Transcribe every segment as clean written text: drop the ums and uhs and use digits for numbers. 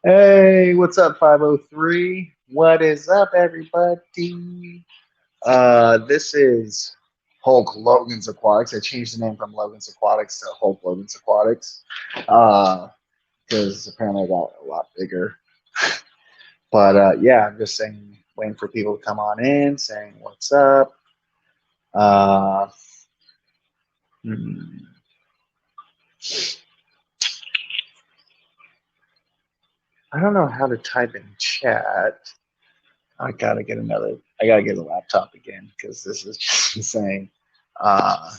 Hey, what's up, 503? What is up, everybody? This is Hulk Logan's Aquatics. I changed the name from Logan's Aquatics to Hulk Logan's Aquatics because apparently I got a lot bigger. But yeah, I'm just saying, waiting for people to come on in, saying what's up. Uh, hmm, I don't know how to type in chat. I gotta get a laptop again because this is just insane. Uh,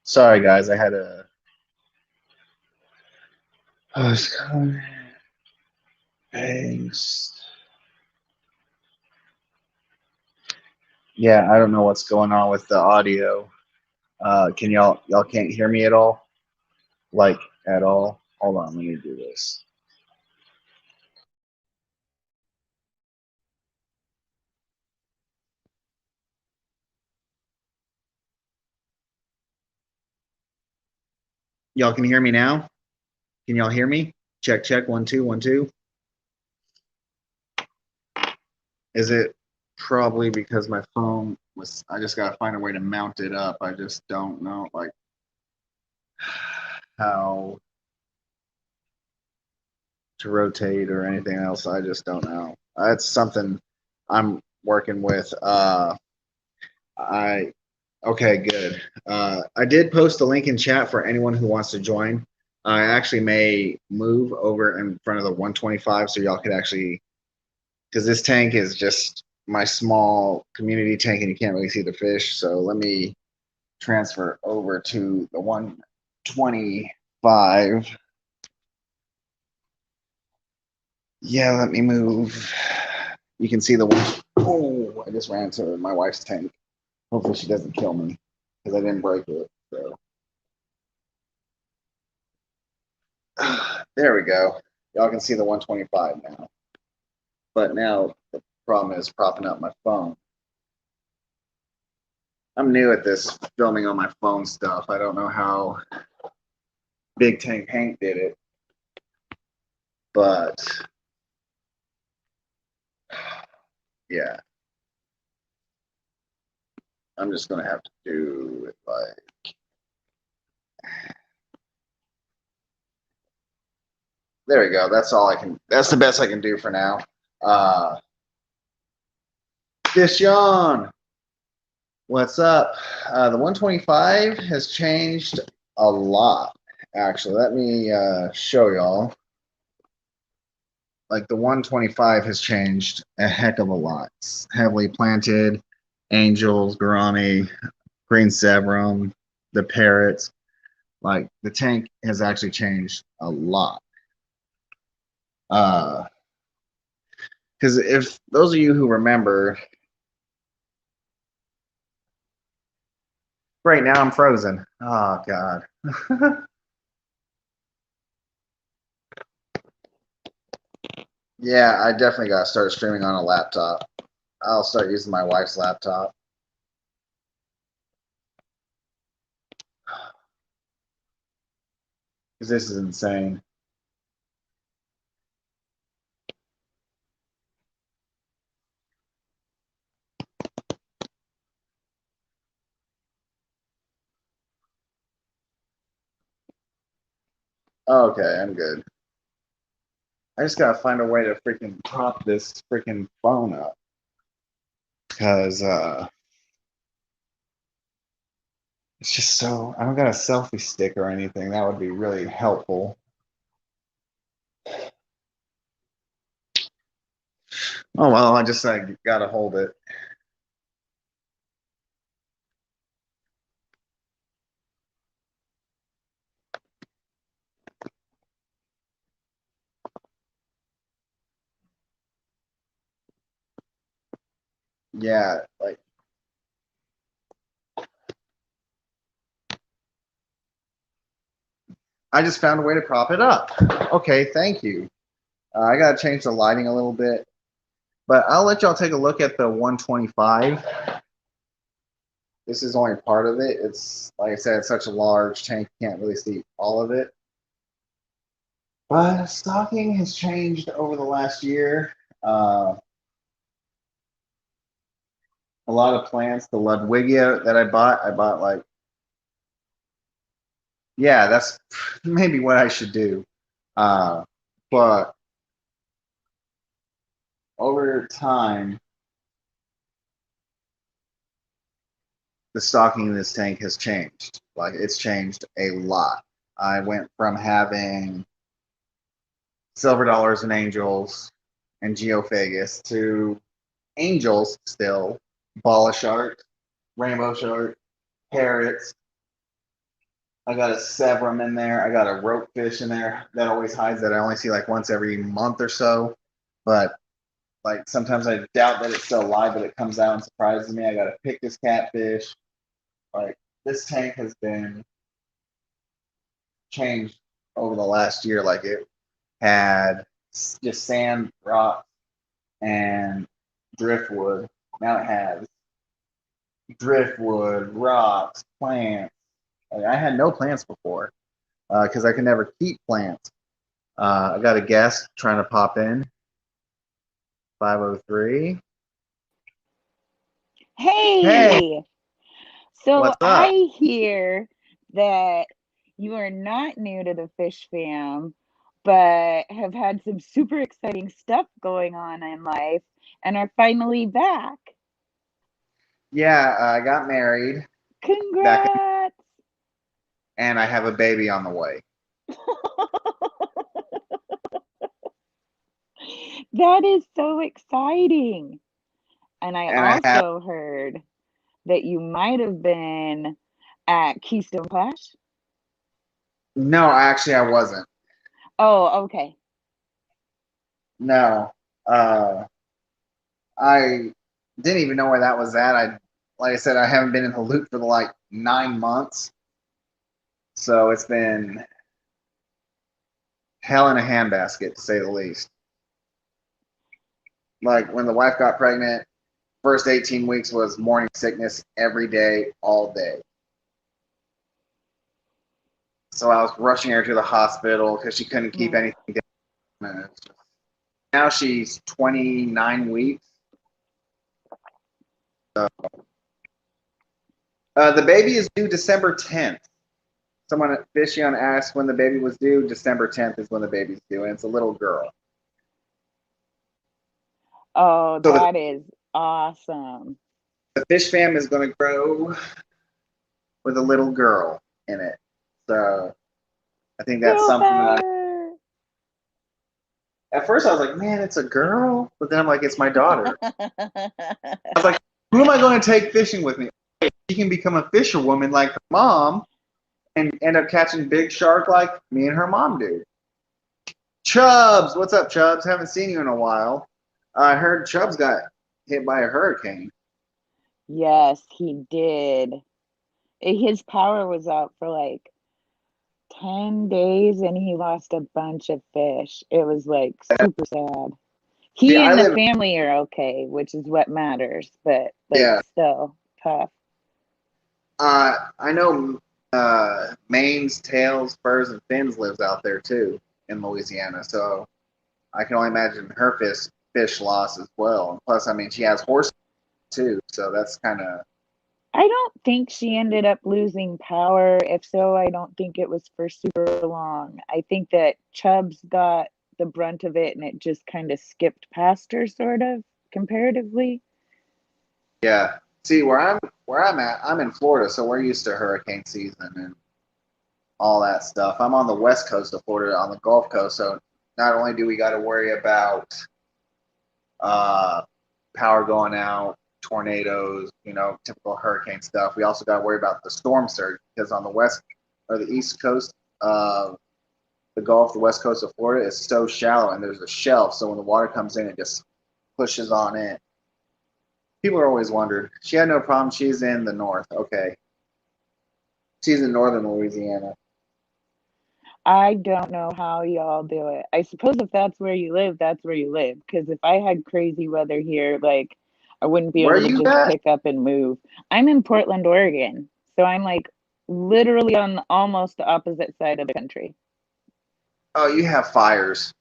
Sorry, guys. I had a. Paste. Yeah, I don't know what's going on with the audio. Can y'all can't hear me at all? Like at all? Hold on, let me do this. Y'all can hear me now? Can y'all hear me? Check, check. 1 2 1 2. Is it probably because my phone was? I just gotta find a way to mount it up. I just don't know like how to rotate or anything else. I just don't know. That's something I'm working with. I Okay, good. I did post a link in chat for anyone who wants to join. I actually may move over in front of the 125 so y'all could actually, because this tank is just my small community tank and you can't really see the fish. So let me transfer over to the 125. Yeah, let me move. You can see the one. Oh, I just ran to my wife's tank. Hopefully she doesn't kill me because I didn't break it. So there we go. Y'all can see the 125 now. But now the problem is propping up my phone. I'm new at this filming on my phone stuff. I don't know how Big Tank Hank did it, but yeah, I'm just gonna have to do it like there we go. That's all I can. That's the best I can do for now. Uh, Deshaun, what's up? The 125 has changed a lot. Actually, let me show y'all. like the 125 has changed a heck of a lot. It's heavily planted, angels, Guarani, green Severum, the parrots. Like the tank has actually changed a lot. Because if those of you who remember, right now I'm frozen. Oh God. Yeah, I definitely gotta start streaming on a laptop. I'll start using my wife's laptop. Because this is insane. Okay, I'm good. I just gotta find a way to freaking prop this freaking phone up. Because it's just so, I don't got a selfie stick or anything. That would be really helpful. Oh well, I just gotta hold it. Yeah, like I just found a way to prop it up. Okay, thank you. I gotta change the lighting a little bit, but I'll let y'all take a look at the 125. This is only part of it. It's like I said, it's such a large tank, you can't really see all of it. But stocking has changed over the last year. Uh, a lot of plants, the Ludwigia that I bought like, yeah, that's maybe what I should do. Uh, but over time, the stocking in this tank has changed. Like it's changed a lot. I went from having silver dollars and angels and geophagus to angels still, bala shark, rainbow shark, parrots. I got a severum in there. I got a rope fish in there that always hides that I only see like once every month or so. But like sometimes I doubt that it's still alive, but it comes out and surprises me. I got a pictus catfish. Like this tank has been changed over the last year. Like it had just sand, rock, and driftwood. Now it has driftwood, rocks, plants. Like, I had no plants before because I could never keep plants. I got a guest trying to pop in. 503. Hey, Hey, so what's up? I hear that you are not new to the Fish Fam, but have had some super exciting stuff going on in life and are finally back. Yeah, I got married back Congrats! and I have a baby on the way. That is so exciting. And I And I have also heard that you might have been at Keystone Clash. no, actually I wasn't. Oh, okay. No. Uh I didn't even know where that was at. I like I said, I haven't been in the loop for the like 9 months. So it's been hell in a handbasket to say the least. Like when the wife got pregnant, first 18 weeks was morning sickness every day, all day. So I was rushing her to the hospital because she couldn't keep Mm. anything down. Now she's 29 weeks. The baby is due December 10th. Someone at Fishion asked when the baby was due. December 10th is when the baby's due, and it's a little girl. Oh, So the, that is awesome. the fish fam is going to grow with a little girl in it. So I think that's something that Super. At first, I was like, man, it's a girl. But then I'm like, it's my daughter. I was like, who am I going to take fishing with me? She can become a fisherwoman like her mom and end up catching big shark like me and her mom do. Chubbs, what's up, Chubbs? Haven't seen you in a while. I heard Chubbs got hit by a hurricane. Yes, he did. His power was out for like 10 days and he lost a bunch of fish. It was like super sad. See, He I and the live. family are okay, which is what matters, but like Yeah, still tough. I know. Mains, tails, spurs, and fins lives out there too in Louisiana. So I can only imagine her fish loss as well. Plus, I mean, she has horses too, so that's kind of. I don't think she ended up losing power. If so, I don't think it was for super long. I think that Chubbs got the brunt of it and it just kind of skipped past her, sort of, comparatively. Yeah. See, where I'm at, I'm in Florida, so we're used to hurricane season and all that stuff. I'm on the west coast of Florida, on the Gulf Coast, so not only do we got to worry about uh, power going out, tornadoes, typical hurricane stuff, we also got to worry about the storm surge because on the west or the east coast of the Gulf, the west coast of Florida is so shallow and there's a shelf, so when the water comes in, it just pushes on in. People are always wondered. She had no problem. She's in the north. Okay. She's in northern Louisiana. I don't know how y'all do it. I suppose if that's where you live, that's where you live. Because if I had crazy weather here, like I wouldn't be Where are able to you just at? pick up and move. I'm in Portland, Oregon. So I'm like literally on almost the opposite side of the country. Oh, you have fires.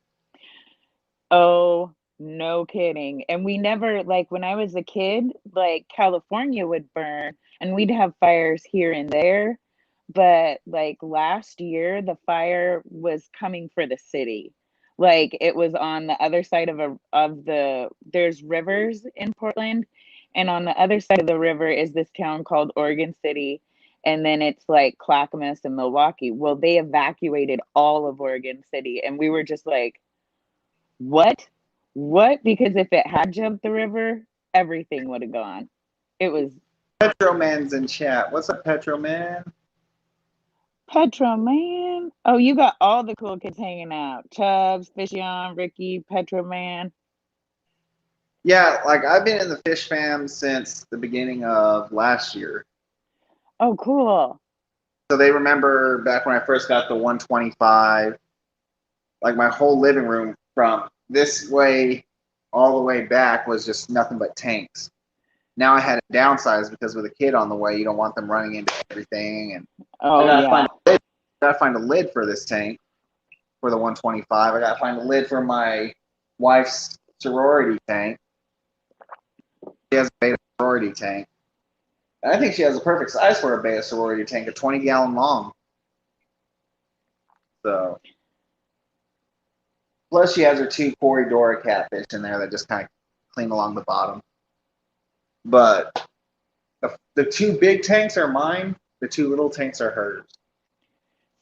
Oh, no kidding. And we never, like when I was a kid, like California would burn and we'd have fires here and there. But like last year, the fire was coming for the city. Like it was on the other side there's rivers in Portland, and on the other side of the river is this town called Oregon City. And then it's like Clackamas and Milwaukee. Well, they evacuated all of Oregon City, and we were just like, what? What? Because if it had jumped the river, everything would have gone. It was Petro Man's in chat. What's up, Petro Man? Petro Man. Oh, you got all the cool kids hanging out. Chubbs, Fishion, Ricky, Petro Man. Yeah, like I've been in the fish fam since the beginning of last year. Oh, cool. So they remember back when I first got the 125, like my whole living room from this way all the way back was just nothing but tanks. Now I had to downsize because with a kid on the way, you don't want them running into everything. And I Oh, gotta yeah. find a lid for this tank for the 125. I gotta find a lid for my wife's sorority tank. She has a beta sorority tank. And I think she has a perfect size for a beta sorority tank, a 20-gallon long. So plus she has her two Cory Dora catfish in there that just kind of clean along the bottom. But the two big tanks are mine. The two little tanks are hers.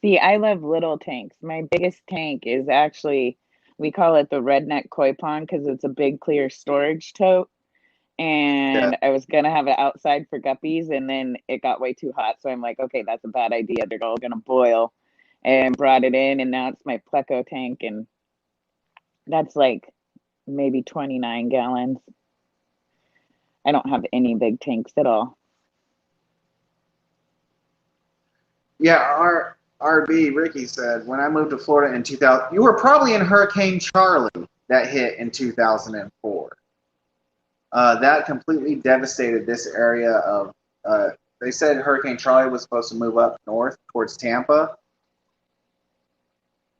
See, I love little tanks. My biggest tank is actually, we call it the redneck koi pond because it's a big clear storage tote. Yeah. And I was gonna have it outside for guppies, and then it got way too hot. So I'm like, okay, that's a bad idea. They're all gonna boil, and brought it in, and now it's my Pleco tank, and that's like maybe 29 gallons. I don't have any big tanks at all. Yeah, our RB Ricky said when I moved to Florida in 2000, you were probably in Hurricane Charlie that hit in 2004. That completely devastated this area of. They said Hurricane Charlie was supposed to move up north towards Tampa,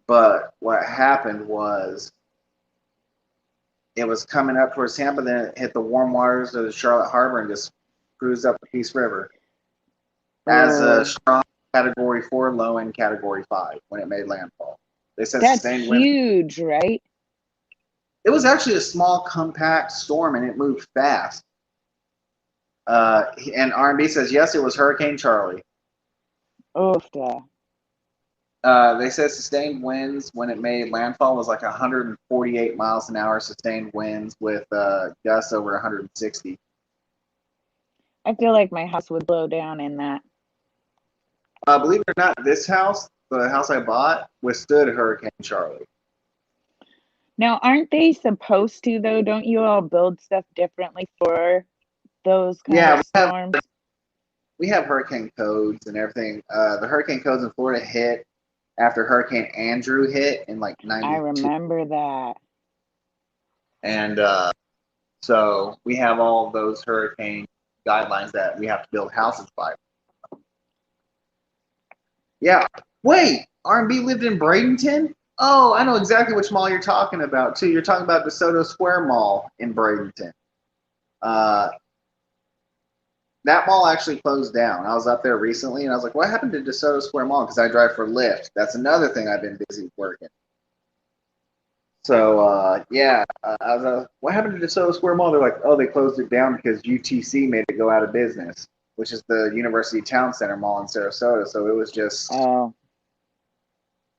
but what happened was it was coming up towards Tampa, then it hit the warm waters of the Charlotte Harbor and just cruised up the Peace River as a Oh, strong Category 4, low end Category 5 when it made landfall. They said that's sustained wind. huge, right? It was actually a small, compact storm, and it moved fast. And R&B says, yes, it was Hurricane Charlie. Oof, duh. They said sustained winds when it made landfall was like 148 miles an hour sustained winds with gusts over 160. I feel like my house would blow down in that. Believe it or not, this house, the house I bought, withstood Hurricane Charlie. Now, aren't they supposed to, though? Don't you all build stuff differently for those kind Yeah, of storms? we have hurricane codes and everything. The hurricane codes in Florida hit after Hurricane Andrew hit in like I 92. remember that. And so we have all those hurricane guidelines that we have to build houses by. Yeah. Wait, R&B lived in Bradenton? Oh, I know exactly which mall you're talking about, too. You're talking about DeSoto Square Mall in Bradenton. That mall actually closed down. I was up there recently, and I was like, what happened to DeSoto Square Mall? Because I drive for Lyft. That's another thing I've been busy working. So, yeah, I was what happened to DeSoto Square Mall? They're like, oh, they closed it down because UTC made it go out of business, which is the University Town Center Mall in Sarasota. So it was just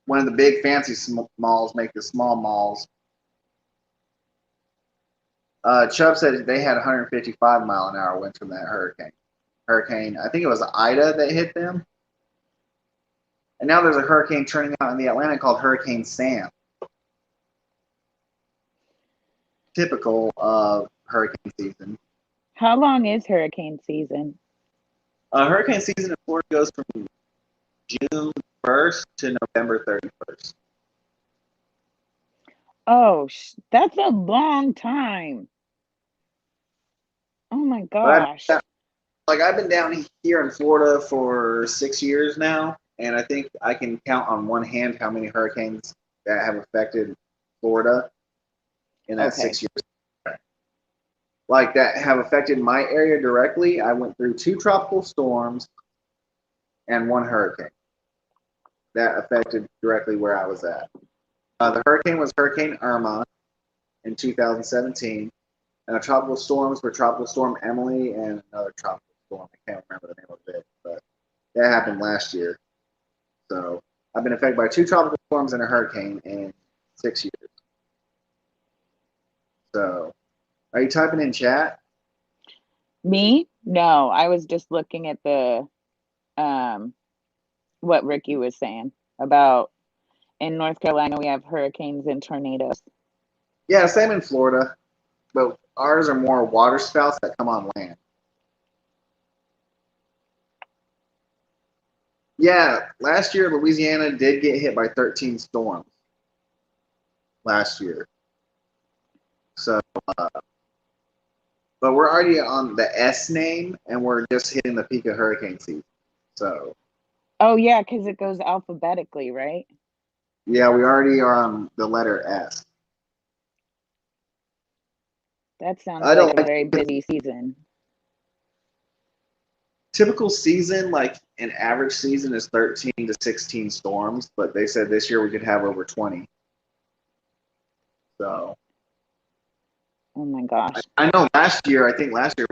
one of the big fancy malls make the small malls. Chubb said they had 155-mile-an-hour winds from that hurricane. I think it was Ida that hit them. And now there's a hurricane turning out in the Atlantic called Hurricane Sam. Typical of hurricane season. How long is hurricane season? Hurricane season in Florida goes from June 1st to November 31st. Oh, that's a long time. Oh my gosh. I've been down here in Florida for 6 years now, and I think I can count on one hand how many hurricanes that have affected Florida in that 6 years. Like that have affected my area directly. I went through 2 tropical storms and 1 hurricane that affected directly where I was at. The hurricane was Hurricane Irma in 2017, and the tropical storms were Tropical Storm Emily and another tropical storm. I can't remember the name of it, but that happened last year. So I've been affected by 2 tropical storms and a hurricane in 6 years. So, are you typing in chat? Me? No, I was just looking at the what Ricky was saying about in North Carolina we have hurricanes and tornadoes. Yeah, same in Florida, but ours are more waterspouts that come on land. Yeah, last year Louisiana did get hit by 13 storms. Last year. So, but we're already on the S name, and we're just hitting the peak of hurricane season. So. Oh yeah, because it goes alphabetically, right? Yeah, we already are on the letter S. That sounds like a very busy season. Typical season, like an average season, is 13 to 16 storms, but they said this year we could have over 20. So. Oh my gosh. I know last year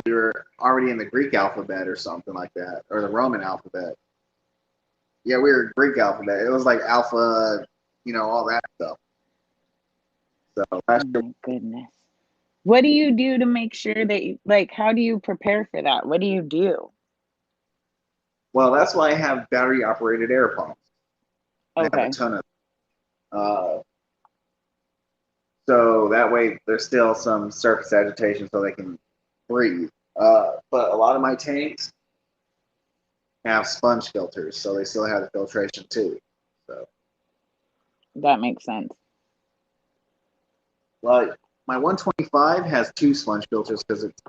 we were already in the Greek alphabet or something like that, or the Roman alphabet. Yeah, we were Greek alphabet. It was like alpha, all that stuff. So last year. Oh my goodness. What do you do to make sure that how do you prepare for that? What do you do? Well, that's why I have battery operated air pumps. Okay. I have a ton of. So that way there's still some surface agitation so they can breathe. But a lot of my tanks have sponge filters, so they still have the filtration too. So that makes sense. Like my 125 has 2 sponge filters because it's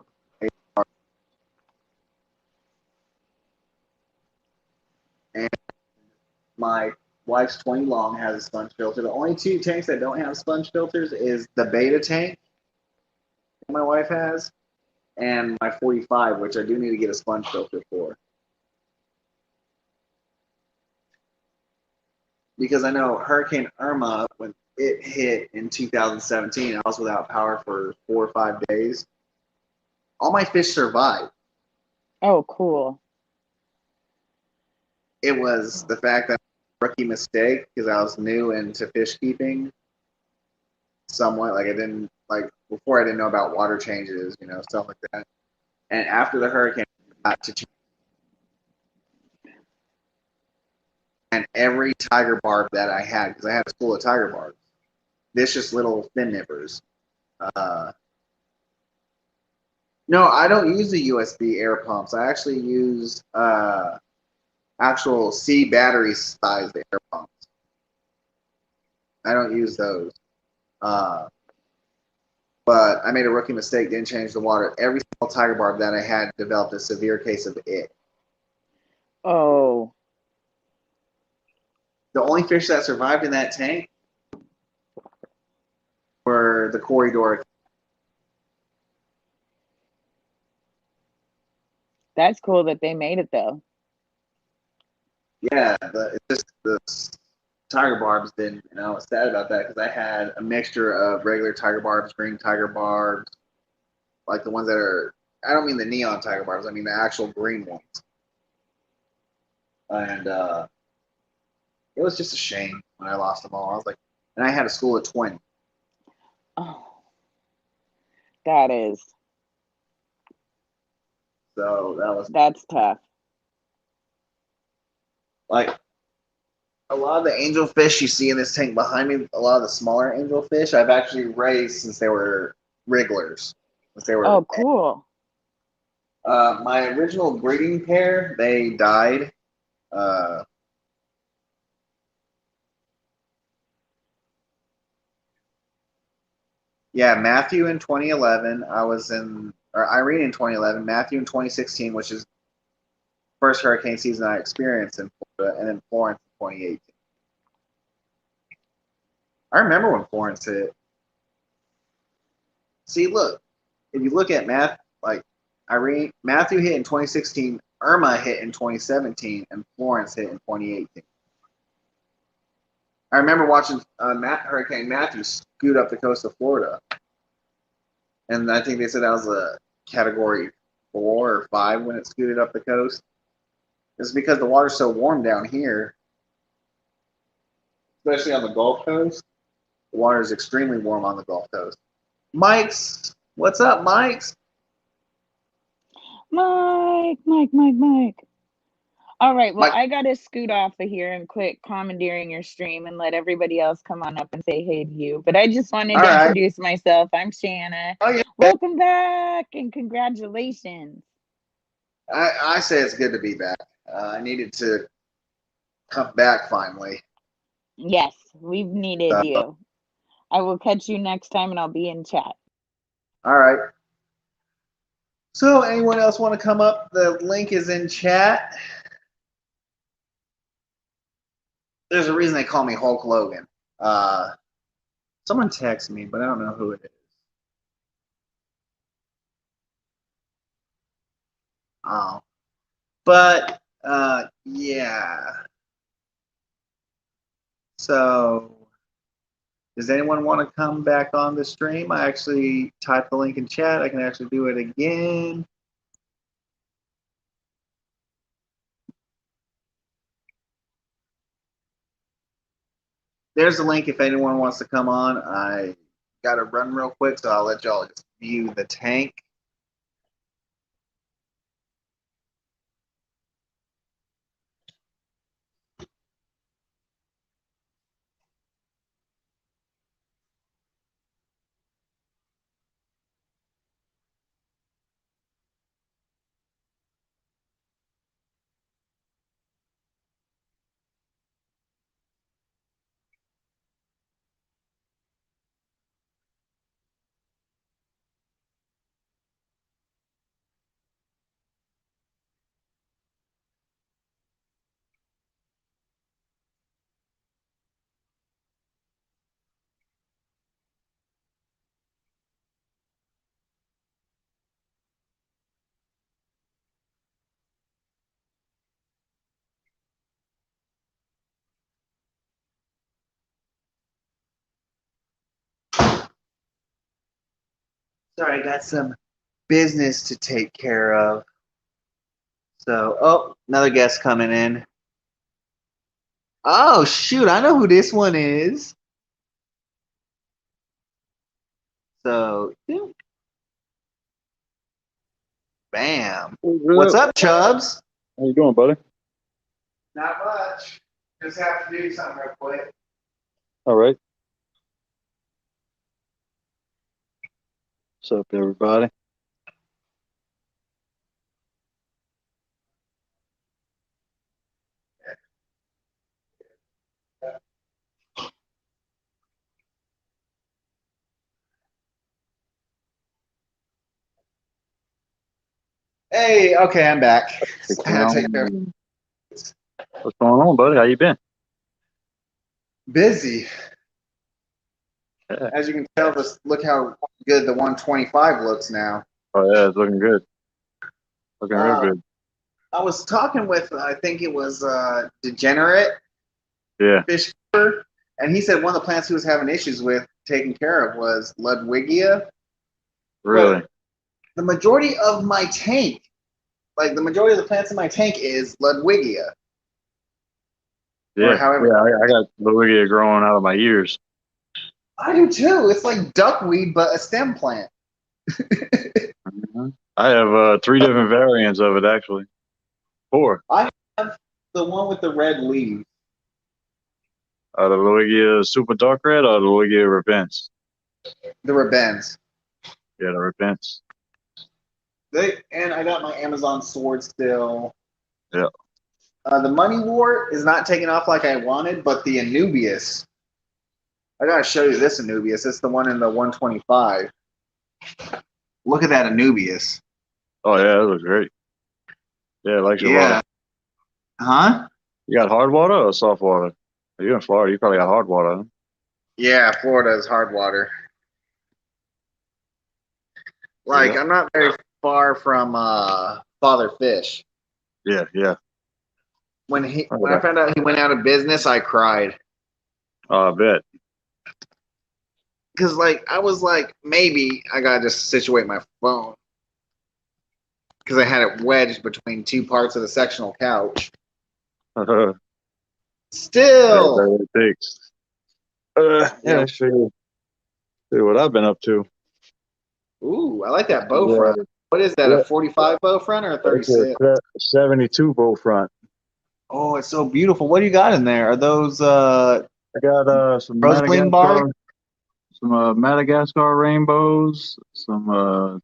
and my wife's 20 long has a sponge filter. The only 2 tanks that don't have sponge filters is the Beta tank that my wife has, and my 45, which I do need to get a sponge filter for. Because I know Hurricane Irma, when it hit in 2017, I was without power for 4 or 5 days. All my fish survived. Oh, cool. It was the fact that rookie mistake because I was new into fish keeping. Somewhat like I didn't like before I didn't know about water changes, stuff like that. And after the hurricane, I got to change. And every tiger barb that I had, because I had a school of tiger barbs, vicious little fin nippers. No, I don't use the USB air pumps. I actually use actual C battery sized air pumps. I don't use those. But I made a rookie mistake, didn't change the water. Every single tiger barb that I had developed a severe case of it. Oh. The only fish that survived in that tank were the Corydoras. That's cool that they made it though. Yeah, it's just the tiger barbs didn't, and I was sad about that because I had a mixture of regular tiger barbs, green tiger barbs, like the ones that are, I don't mean the neon tiger barbs, I mean the actual green ones. And it was just a shame when I lost them all. I was like, and I had a school of 20. Oh, that is. So that's tough. Like a lot of the angelfish you see in this tank behind me, a lot of the smaller angelfish I've actually raised since they were wrigglers. Since they were Oh, cool. My original breeding pair, they died. Yeah, Matthew in 2011. Or Irene in 2011. Matthew in 2016, which is first hurricane season I experienced in Florida, and then Florence in 2018. I remember when Florence hit. See, look, if you look at Matthew hit in 2016, Irma hit in 2017, and Florence hit in 2018. I remember watching Hurricane Matthew scoot up the coast of Florida, and I think they said that was a Category 4 or 5 when it scooted up the coast. It's because the water's so warm down here, especially on the Gulf Coast. The water is extremely warm on the Gulf Coast. Mike's, what's up, Mike's? Mike. All right, well, I gotta scoot off of here and quit commandeering your stream and let everybody else come on up and say hey to you. But I just wanted to introduce myself. I'm Shanna. Oh, yeah. Welcome back and congratulations. I say it's good to be back. I needed to come back finally. Yes, we've needed you. I will catch you next time and I'll be in chat. All right. So anyone else want to come up? The link is in chat. There's a reason they call me Hulk Logan. Someone texted me, but I don't know who it is. Oh. But yeah. So does anyone want to come back on the stream? I actually typed the link in chat. I can actually do it again. There's a link if anyone wants to come on. I got to run real quick, so I'll let y'all just view the tank. Sorry, I got some business to take care of. So, oh, another guest coming in. Oh shoot, I know who this one is. So, bam. What's up, Chubbs? How you doing, buddy? Not much. Just have to do something real quick. All right. What's up, everybody? Hey, okay, I'm back. I had to take care of What's going on, buddy? How you been? busy. Yeah. As you can tell, look how good the 125 looks now. Oh yeah, it's looking good. Looking real Uh, good. I was talking with, I think it was Degenerate Yeah. Fish Keeper, and he said one of the plants he was having issues with taking care of was Ludwigia. Really? But the majority of my tank, like the majority of the plants in my tank, is Ludwigia. Yeah. Or however. Yeah. I got Ludwigia growing out of my ears. I do too. It's like duckweed, but a stem plant. I have 3 different variants of it, actually. 4. I have the one with the red leaves. The Ludwigia Super Dark Red or the Ludwigia Repents? The Rebens. Yeah, the Repents. And I got my Amazon sword still. Yeah. The money wart is not taking off like I wanted, but the Anubias. I gotta show you this Anubias. It's the one in the 125. Look at that Anubias. Oh yeah, that looks great. Yeah, I like your water. Huh? You got hard water or soft water? You're in Florida. You probably got hard water. Huh? Yeah, Florida is hard water. Like, Yeah. I'm not very far from Father Fish. Yeah, yeah. When I found out he went out of business, I cried. Oh, I bet. Because, like, I was like, maybe I gotta just situate my phone. Because I had it wedged between 2 parts of the sectional couch. Still. That's what it takes. Yeah, sure. See what I've been up to. Ooh, I like that bow front. What is that, a 45 bow front or a 36? 72 bow front. Oh, it's so beautiful. What do you got in there? Are those I got some Rosebloom bark? Madagascar rainbows, some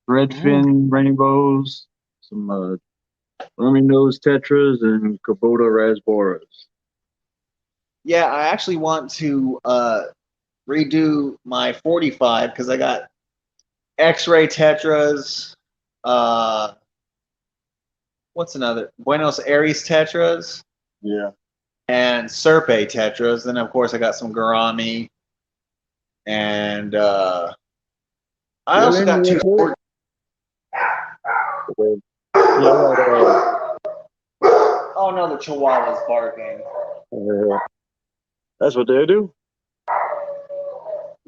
threadfin rainbows, some rummy nose tetras, and Kubota rasboras. Yeah, I actually want to redo my 45 because I got X-ray tetras. What's another? Buenos Aires tetras. Yeah. And Serpe tetras. Then of course I got some Gourami. And I also got 2 40. Oh no, the Chihuahua's barking. That's what they do.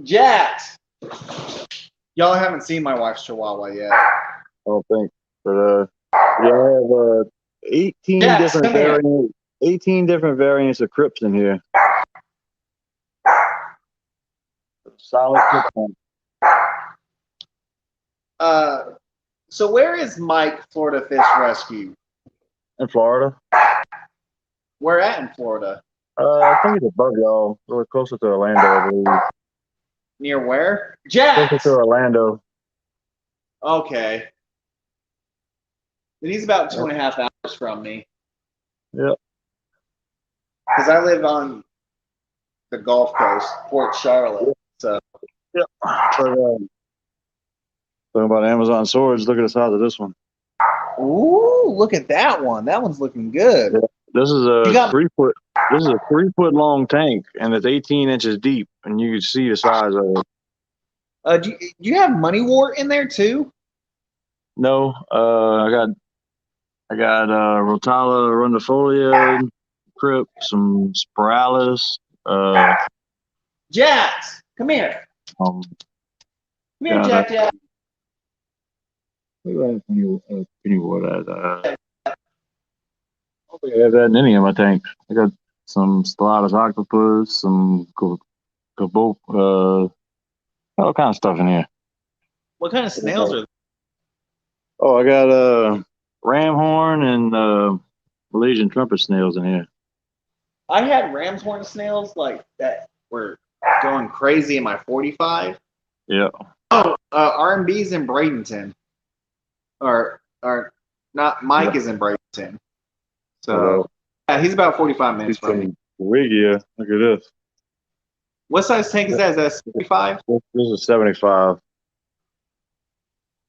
Jax! Y'all haven't seen my wife's Chihuahua yet. I don't think. But yeah, I have 18 different variants. 18 different variants of Crips in here. Solid Crip. So where is Mike, Florida Fish Rescue? In Florida. Where at in Florida? I think it's above y'all. We're closer to Orlando, I believe. Near where? Jax! Closer to Orlando. Okay. Then he's about 2.5 hours from me. Yep. Because I live on the Gulf Coast, Port Charlotte. So. Yep. Talking about Amazon swords. Look at the size of this one. Ooh, look at that one. That one's looking good. Yeah. This is a 3 foot. This is a 3 foot long tank, and it's 18 inches deep, and you can see the size of it. Do you have money wart in there too? No, I got Rotala rundifolia, Crip, some Spiralis. Jax, come here. Come here, Jack. Penny wart. I don't think I have that in any of my tanks. I got some Stellatus octopus, some all kind of stuff in here. What kind of snails are there? Oh, I got ram horn and Malaysian trumpet snails in here. I had ram's horn snails like that were going crazy in my 45. Yeah. Oh, R&B's in Bradenton. Or not, Mike is in Bradenton. So, yeah, he's about 45 minutes from me. Wigia. Look at this. What size tank is that? Is that 75? This is 75.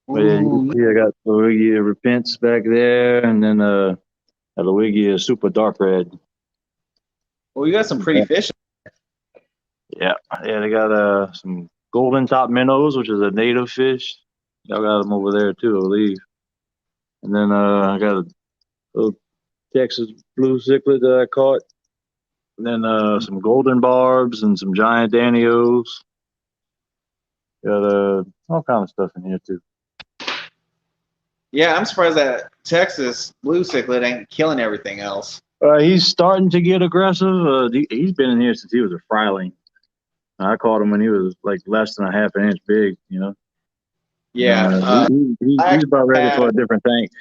But yeah, you see I got the Wigia Repents back there, and then the Wigia Super Dark Red. Well, you got some pretty fish. Yeah, they got some golden top minnows, which is a native fish. Y'all got them over there too, I believe. And then I got a little Texas blue cichlid that I caught. And then some golden barbs and some giant danios. Got all kind of stuff in here too. Yeah, I'm surprised that Texas blue cichlid ain't killing everything else. He's starting to get aggressive. He's been in here since he was a fryling. I caught him when he was like less than a half an inch big, you know. Yeah, he's about ready for a different tank.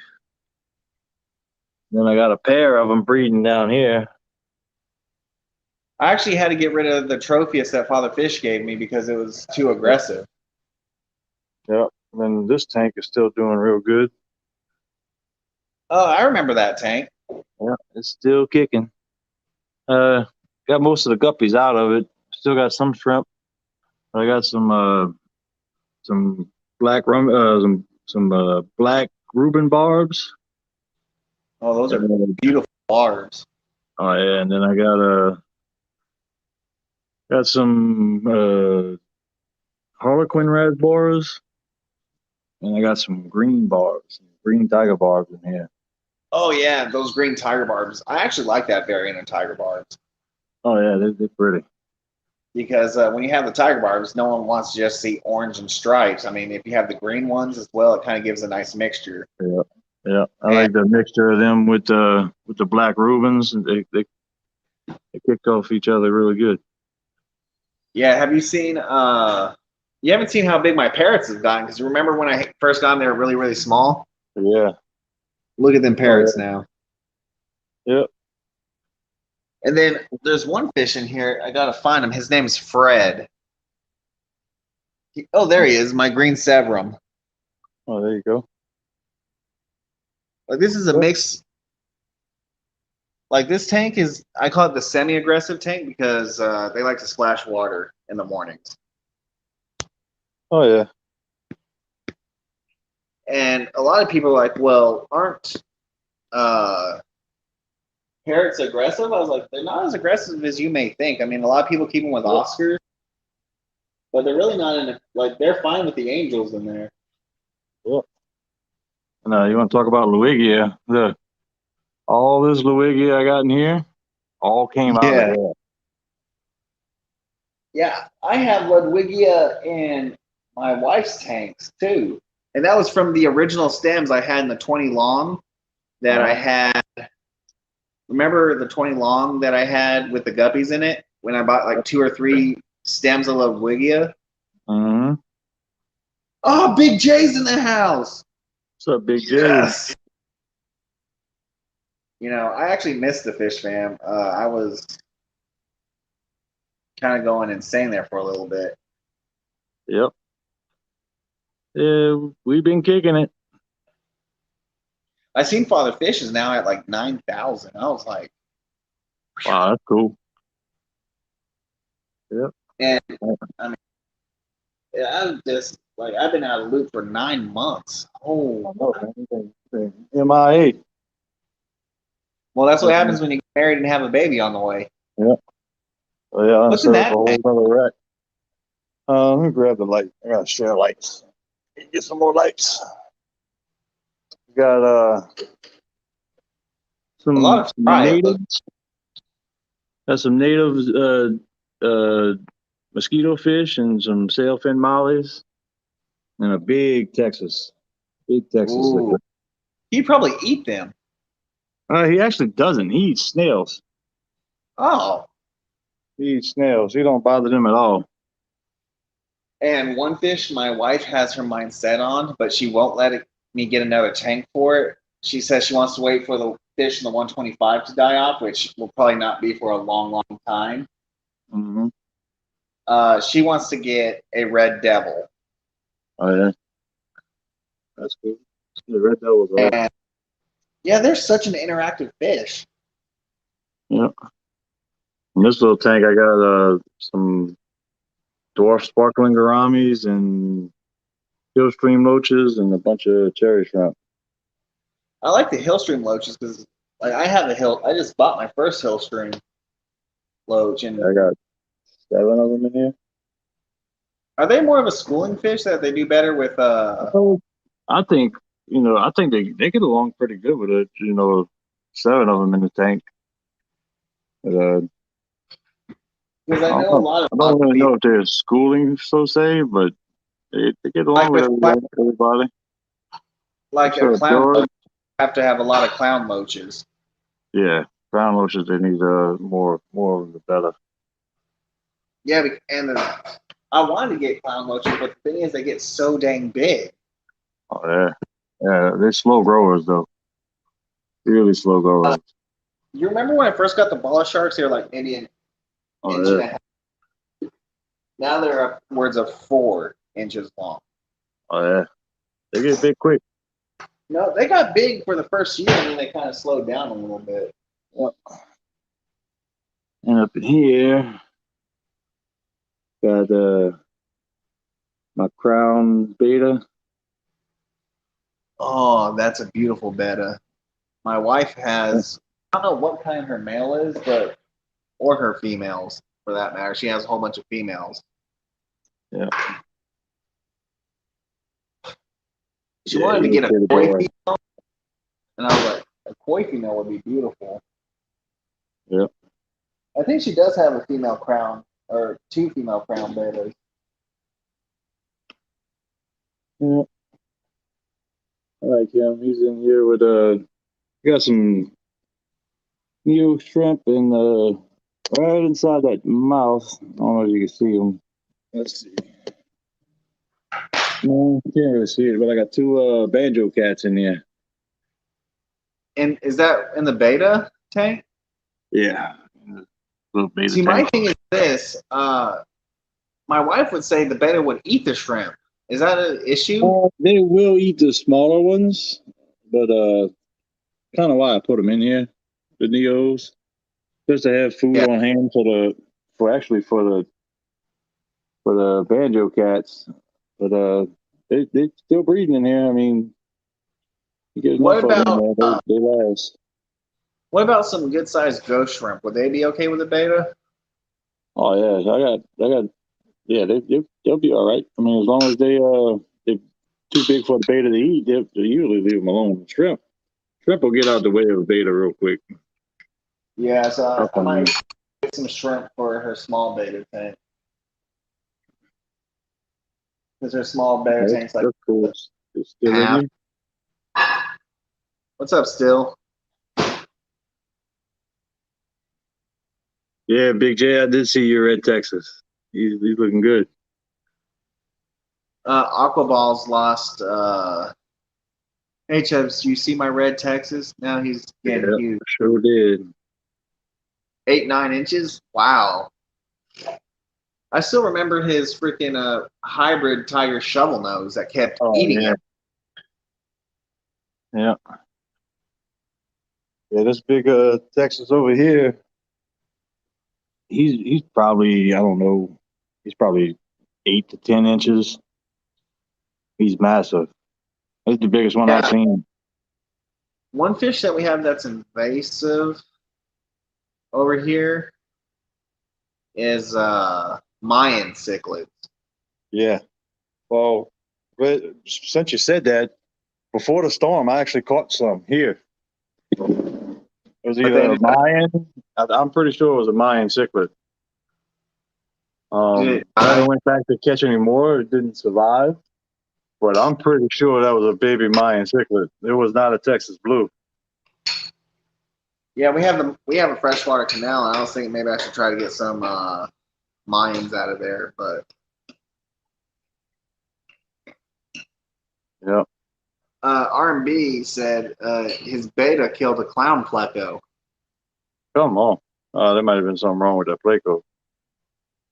Then I got a pair of them breeding down here. I actually had to get rid of the Tropheus that Father Fish gave me because it was too aggressive. Yep. And then this tank is still doing real good. Oh, I remember that tank. Yeah, it's still kicking. Got most of the guppies out of it. Still got some shrimp. I got some black some black Reuben barbs. Oh, those are beautiful barbs. Oh yeah, and then I got some Harlequin raspberries, and I got some green barbs, green tiger barbs in here. Oh yeah, those green tiger barbs. I actually like that variant of tiger barbs. Oh yeah, they're pretty. Because when you have the tiger barbs, no one wants to just see orange and stripes. I mean, if you have the green ones as well, it kind of gives a nice mixture. Yeah. I like the mixture of them with the black Reubens. They kicked off each other really good. Yeah. Have you seen? You haven't seen how big my parrots have gotten, because remember when I first got them, they were really, really small. Yeah. Look at them parrots now. Yep. And then there's one fish in here. I gotta find him. His name's Fred. There he is, my green Severum. Oh, there you go. Like, this is a mix. Like, this tank is, I call it the semi-aggressive tank because they like to splash water in the mornings. Oh yeah. And a lot of people are like, well, aren't parrots aggressive? I was like, they're not as aggressive as you may think. I mean, a lot of people keep them with Oscars, but they're really not they're fine with the angels in there. Yep. And you want to talk about Luigia? All this Luigia I got in here, all came out of there. Yeah, I have Ludwigia in my wife's tanks too. And that was from the original stems I had in the 20 long that I had. Remember the 20 long that I had with the guppies in it when I bought like 2 or 3 stems of Ludwigia? Mm-hmm. Oh, Big J's in the house. What's up, Big J? Yes. You know, I actually missed the fish fam. I was kind of going insane there for a little bit. Yep. Yeah, we've been kicking it. I seen Father Fish is now at like 9,000. I was like, wow, that's cool. Yep. And I mean, I'm just like, I've been out of the loop for 9 months. Oh, MIA. Well, that's what happens when you get married and have a baby on the way. Yep. Oh, yeah, what's in that? A whole other rack. Let me grab the light. I gotta share lights. Get some more lights. We got some natives. Got some native mosquito fish and some sailfin mollies, and a big Texas. Ooh. He'd probably eat them. He actually doesn't. He eats snails. Oh, He eats snails. He don't bother them at all. and one fish my wife has her mind set on, but she won't me get another tank for it. She says she wants to wait for the fish in the 125 to die off, which will probably not be for a long, long time. Mm-hmm. She wants to get a red devil. Oh yeah, that's cool. The red devils are. And yeah, they're such an interactive fish. Yeah. In this little tank, I got some dwarf sparkling gouramis and hill stream loaches and a bunch of cherry shrimp. I like the Hillstream loaches because like I just bought my first Hillstream loach, and I got 7 of them in here. are they more of a schooling fish that they do better with? I think they get along pretty good with it. 7 of them in the tank. But, Because I know a lot I don't really know if they're schooling, so say, but they get along with everybody. Like a clown loach, have to have a lot of clown loaches. Yeah, clown loaches, they need more of the better. Yeah, and I wanted to get clown loaches, but the thing is, they get so dang big. Oh yeah, they're slow growers though. Really slow growers. You remember when I first got the baller sharks? They were like maybe an inch and a half. Now they're upwards of 4 inches long. Oh yeah, they get big quick. No, they got big for the first year, and then they kind of slowed down a little bit. Yep. And up in here, got my crown beta. Oh, that's a beautiful betta. My wife has, I don't know what kind her male is, or her females for that matter. She has a whole bunch of females. Yeah. She wanted to get a koi female, and I was like, a koi female would be beautiful. Yeah. I think she does have a female crown, or 2 female crown bettas. Yeah. I like him. He's in here with got some neo shrimp and right inside that mouth. I don't know if you can see him. Let's see. No, can't really see it, but I got 2 banjo cats in there. And is that in the beta tank? Yeah. Little beta See, tank. my thing is this. My wife would say the beta would eat the shrimp. Is that an issue? They will eat the smaller ones, but kind of why I put them in here, the Neos, just to have food on hand for the banjo cats. But they still breeding in here. I mean, you get enough of them, they last. What about some good sized ghost shrimp? Would they be okay with the beta? Oh yeah, I got. Yeah, they'll be all right. I mean, as long as they're too big for the beta to eat, they usually leave them alone. Shrimp will get out the way of the beta real quick. Yeah, so I might get some shrimp for her small beta tank. Because her small beta tank's like. That's cool. Still in here? What's up, Still? Yeah, Big J, I did see you at Texas. He's looking good. Aquaball's lost. Hey, Chubbs, you see my red Texas? Now he's getting huge. Sure did. 8-9 inches? Wow. I still remember his freaking hybrid tiger shovel nose that kept eating him. Yeah. Yeah, this big Texas over here. He's probably, I don't know, he's probably 8 to 10 inches. He's massive. That's the biggest one I've seen. One fish that we have that's invasive over here is Mayan cichlids. Yeah. Well, since you said that, before the storm, I actually caught some here. It was either a Mayan. I'm pretty sure it was a Mayan cichlid. I went back to catch any more. It didn't survive. But I'm pretty sure that was a baby Mayan cichlid. It was not a Texas blue. Yeah, we have a freshwater canal. I was thinking maybe I should try to get some mines out of there, but Yep. R&B said his beta killed a clown pleco. Come on. There might have been something wrong with that Playco.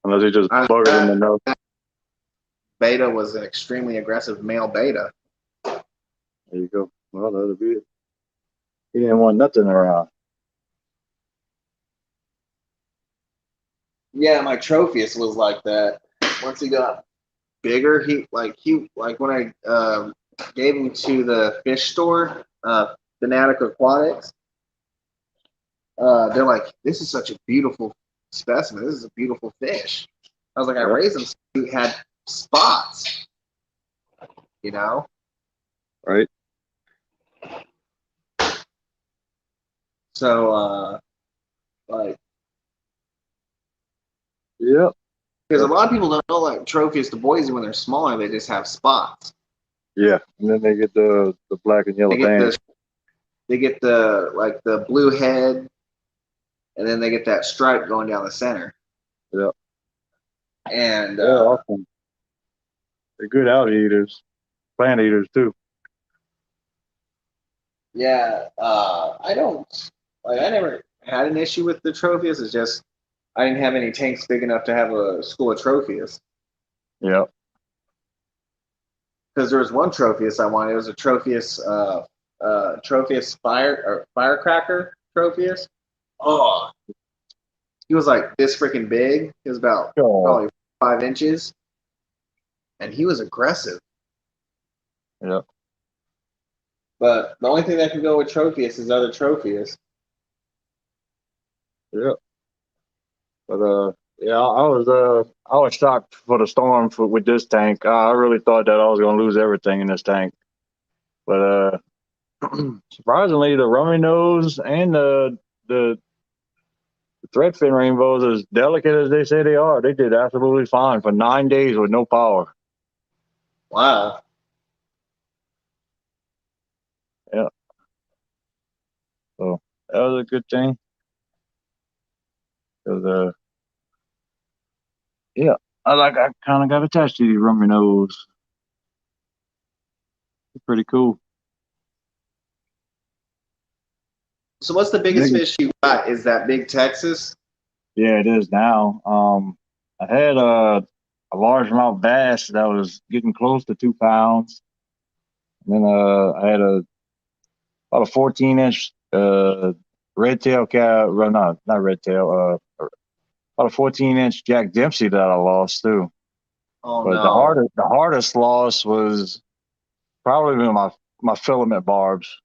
Unless he just Uh, buggered him enough. Beta was an extremely aggressive male beta. There you go. Well, that'll be it. He didn't want nothing around. Yeah, my Tropheus was like that. Once he got bigger, he when I gave him to the fish store, Fanatic Aquatics. They're like, this is such a beautiful specimen. This is a beautiful fish. I was like, I Yep. raised him so he had spots, you know? Right? So, like, Yep. because a lot of people don't know, like, Tropheus, the boys, when they're smaller, they just have spots. Yeah. And then they get the black and yellow They get bands. they get the blue head, and then they get that stripe going down the center. Yep. And They're awesome. They're good out eaters. Plant eaters too. yeah, I never had an issue with the Tropheus. It's just I didn't have any tanks big enough to have a school of Tropheus. Yep. Because there was one Tropheus I wanted. It was a Tropheus firecracker Tropheus. Oh, he was like this freaking big. He was about Oh. probably 5 inches, and he was aggressive. Yep. But the only thing that can go with Tropheus is other Tropheus. Yep. But yeah, I was shocked for the storm with this tank. I really thought that I was gonna lose everything in this tank. But surprisingly, the rummy nose and the threadfin rainbows, as delicate as they say they are, they did absolutely fine for 9 days with no power. Wow. Yeah. So that was a good thing. 'Cause, yeah, I kind of got attached to these rummy nose. They're pretty cool. So what's the biggest Big- fish you got? Is that big Texas? Yeah, it is now. I had a largemouth bass that was getting close to 2 pounds. And then I had about a 14-inch red tail cat. Well, not red tail. About a 14-inch Jack Dempsey that I lost too. Oh But no. the hardest loss was probably my filament barbs.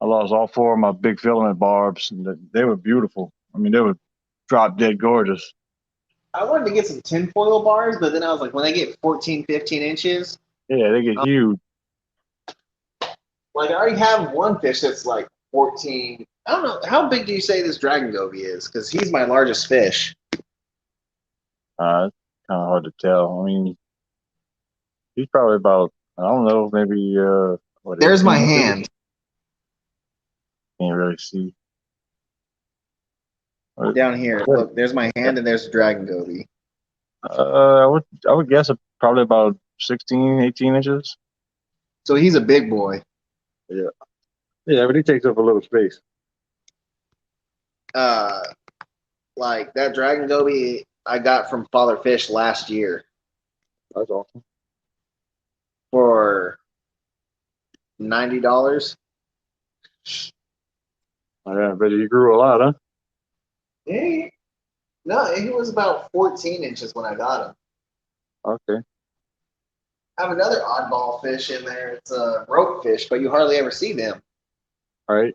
I lost all 4 of my big filament barbs, and they were beautiful. I mean, they were drop dead gorgeous. I wanted to get some tinfoil bars, but then I was like, when they get 14, 15 inches, Yeah, they get huge. like I already have one fish that's like 14. I don't know. How big do you say this dragon goby is? Because he's my largest fish. It's kind of hard to tell. I mean, he's probably about, I don't know, maybe what? There's my 18 inches? hand. Can't really see. Down here. Look, there's my hand and there's the dragon goby. I would guess probably about 16, 18 inches. So he's a big boy. Yeah, but he takes up a little space. Like that dragon goby I got from Father Fish last year That's awesome. for $90. Yeah, but he grew a lot, huh? Yeah. No, he was about 14 inches when I got him. Okay. I have another oddball fish in there. It's a rope fish, but you hardly ever see them. All right.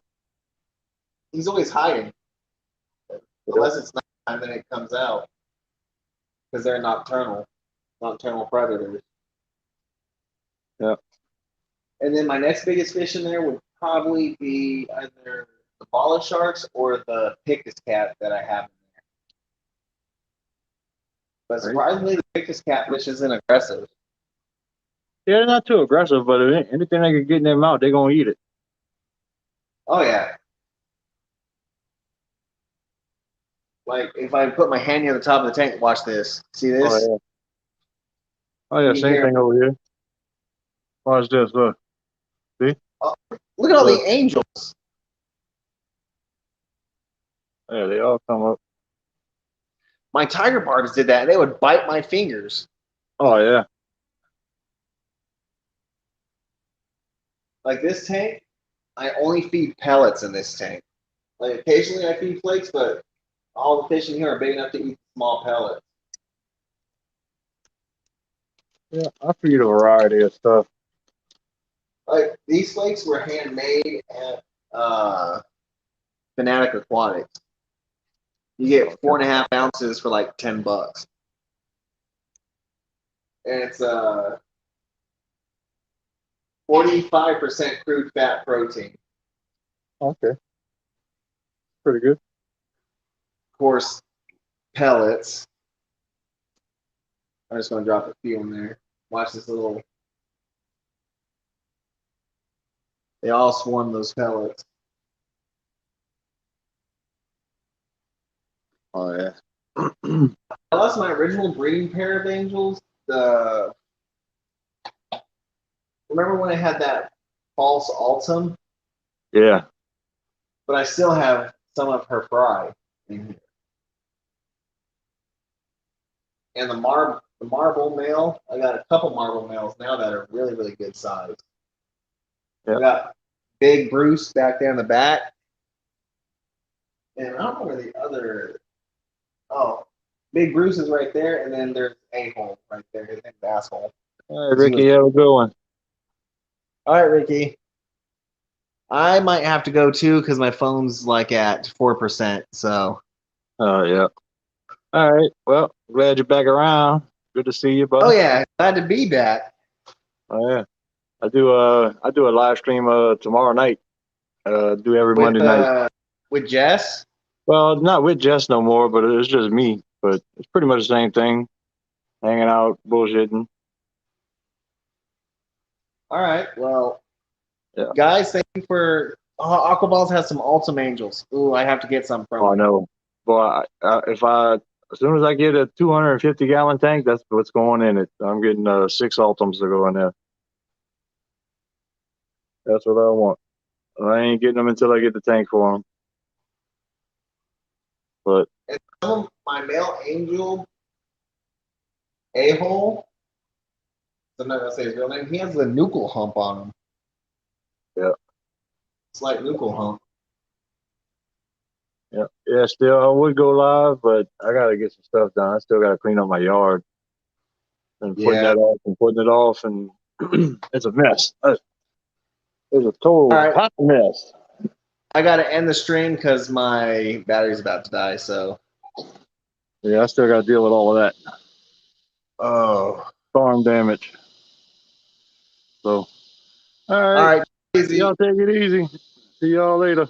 He's always hiding. Unless it's nighttime, then it comes out. Because they're nocturnal predators. Yeah. And then my next biggest fish in there would probably be either the bala sharks or the pictus cat that I have in there. But surprisingly, the pictus catfish isn't aggressive. Yeah, they're not too aggressive, but anything they can get in their mouth, they're gonna eat it. Oh yeah. Like if I put my hand near the top of the tank, watch this. See this? Oh yeah. Oh yeah, You same hear- thing over here. Watch this, look. See? Look at all Look. the angels. Yeah, they all come up. My tiger barbs did that, and they would bite my fingers. Oh yeah. Like this tank, I only feed pellets in this tank. Like occasionally I feed flakes, but all the fish in here are big enough to eat small pellets. Yeah, I feed a variety of stuff. Like these flakes were handmade at Fanatic Aquatics. You get 4.5 ounces for like $10. And it's 45% crude fat protein. Okay. Pretty good. Of course, pellets. I'm just gonna drop a few in there. Watch this little. They all swarm those pellets. Oh yeah. I lost my original breeding pair of angels. Remember when I had that false Altum? Yeah. But I still have some of her fry in here. And the marble male, I got a couple marble males now that are really, really good size. Yeah. I got Big Bruce back there in the back. And I don't know where the other. Oh, Big Bruce is right there, and then there's A-hole right there. His name's Asshole. All right, Ricky, have a good one. All right, Ricky. I might have to go too because my phone's like at 4%. So. Yeah. All right. Well, glad you're back around. Good to see you, buddy. Oh yeah, glad to be back. Oh yeah. I do a live stream tomorrow night. Do every Monday night. With Jess. Well, not with Jess no more, but it's just me. But it's pretty much the same thing. Hanging out, bullshitting. All right. Well, Yeah. guys, thank you for. Aquaballs has some Ultim Angels. Ooh, I have to get some from. Oh, I know. Boy, as soon as I get a 250-gallon tank, that's what's going in it. I'm getting 6 Ultims to go in there. That's what I want. I ain't getting them until I get the tank for them. But And some of my male angel A-hole. I'm not gonna say his real name. He has the nuchal hump on him. yeah, Slight nuchal hump. yeah. Still, I would go live, but I gotta get some stuff done. I still gotta clean up my yard and putting Yeah. that off and putting it off, and it's a mess. It's a total All right. hot mess. I gotta end the stream because my battery's about to die. So. Yeah, I still gotta deal with all of that Oh. farm damage. So, all right. All right. Easy. Y'all take it easy. See y'all later.